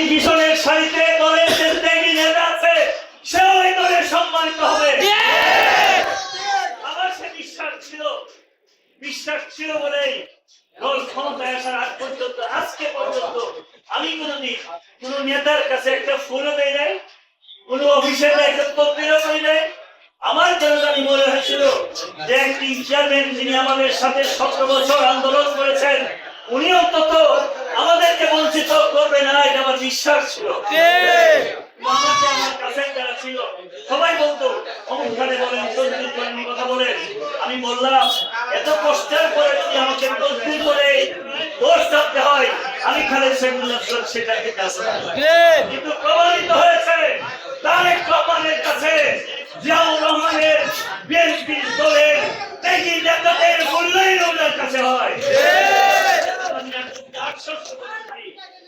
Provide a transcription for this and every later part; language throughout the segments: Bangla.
কিশোরের সারিতে দলের যে ত্যাগী নেতা আছে সে ওই দলের সম্মানিত হবে। আমার সে বিশ্বাস ছিল বলেই দল ক্ষমতায় আসার আগ পর্যন্ত আজকে পর্যন্ত আমি কোনদিন কোন নেতার কাছে একটা ফোনও দেই নাই, কোন অফিসের একটা পত্রিকাও করি নাই। আমার কেন জানি মনে হয়েছিল যে একটি চেয়ারম্যান যিনি আমাদের সাথে 17 বছর আন্দোলন করেছেন উনি অন্তত আমাদেরকে বঞ্চিত করবে না, এটা আমার বিশ্বাস ছিল। আমার কাছে যারা ছিল সবাই বলতো অমুক খানে বলেন, তদবির করেন, কথা বলেন। আমি বললাম এত কষ্টের পরে যদি আমাকে তদবির করে দোষ চাপতে হয় আমি খালেদ শহীদুল্লাহ সেটাকে কাছে, কিন্তু প্রমাণিত হয়েছে তারেক রহমানের কাছে জিয়াউর রহমানের বিএনপির দলের ত্যাগী নেতাদের মূল্যায়ন ওনার কাছে হয়।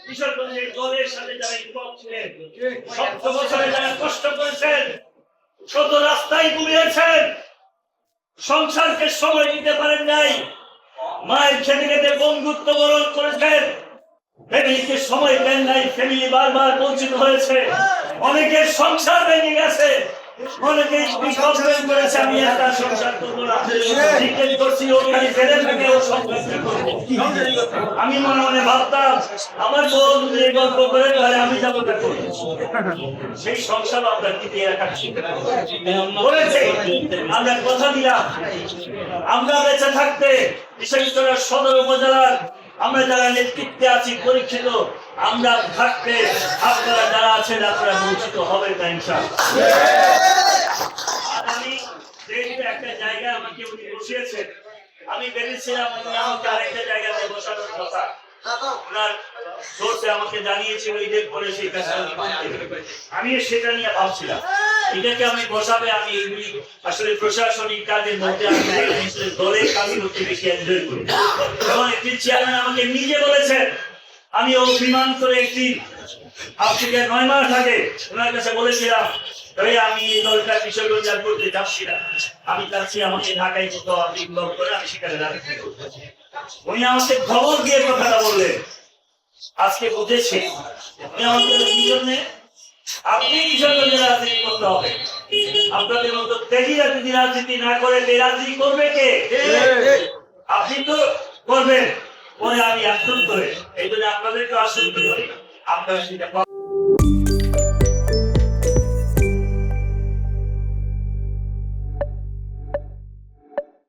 কিশোরগঞ্জের দলের সাথে যারা ইনভলভ ছিলেন, 17 বছরে যারা কষ্ট করেছেন, শত রাস্তায় ঘুমিয়েছেন, সংসারকে সময় দিতে পারেন নাই, মায়ের খেতে খেতে বন্ধুত্ব বরণ করেছেন, ফ্যামিলিকে সময় দেন নাই, ফ্যামিলি বারবার বঞ্চিত হয়েছে, অনেকের সংসার ভেঙে গেছে, অনেকেই বিসর্জন করেছে আমি একা সংসার করবো না, জিজ্ঞেস করছি ওখানে ফেলে থেকে ও সংসার করবো। আমি মনে মনে ভাবতাম আমার বউ যদি গল্প করে তাহলে আমি যাবো দেখো সেই সংসার আমরা টিকিয়ে রাখার বলেছে। আমরা কথা দিলাম আমরা বেঁচে থাকতে বিশেষ করে সদর উপজেলার আমরা যারা নেতৃত্বে আছি পরীক্ষিত, আমরা থাকতে আপনারা যারা আছেন আপনারা বঞ্চিত হবেন না ইনশাআল্লাহ। আমি যেহেতু একটা জায়গায় আমাকে উনি বসিয়েছেন, আমি ভেবেছিলাম উনি আমাকে আরেকটা জায়গাতে বসানোর কথা, ওনার সোর্সে আমাকে জানিয়েছিল ঈদের পরে সেই কাজটা আমি সেটা নিয়ে ভাবছিলাম এটাকে আমি বসাবে। আমি আসলে প্রশাসনিক কাজের মধ্যে আমি দলের কাজের হচ্ছে বেশি এনজয় করি এবং একটি চেয়ারম্যান আমাকে নিজে বলেছেন, আমি অভিমান করে একটি আজ থেকে 9 মাস আগে ওনার কাছে বলেছিলাম আমি এই দলটা কিশোরগঞ্জ করতে যাচ্ছি না, আমি চাচ্ছি আমাকে ঢাকায় কোথাও আপনি ইনভলভ করে আমি সেখানে রাখতে। উনি আমাকে খবর দিয়ে কথাটা বললেন, আজকে বুঝেছি উনি আমাকে কি জন্যে আপনি কিশোরগঞ্জে রাজনীতি করতে হবে, আপনাদের মতো ত্যাগীরা যদি রাজনীতি না করে রাজনীতি করবে কে? আপনি তো করবেন, পরে আমি আসন করে এই জন্য আপনাদেরকে আসন করি আপনারা সেটা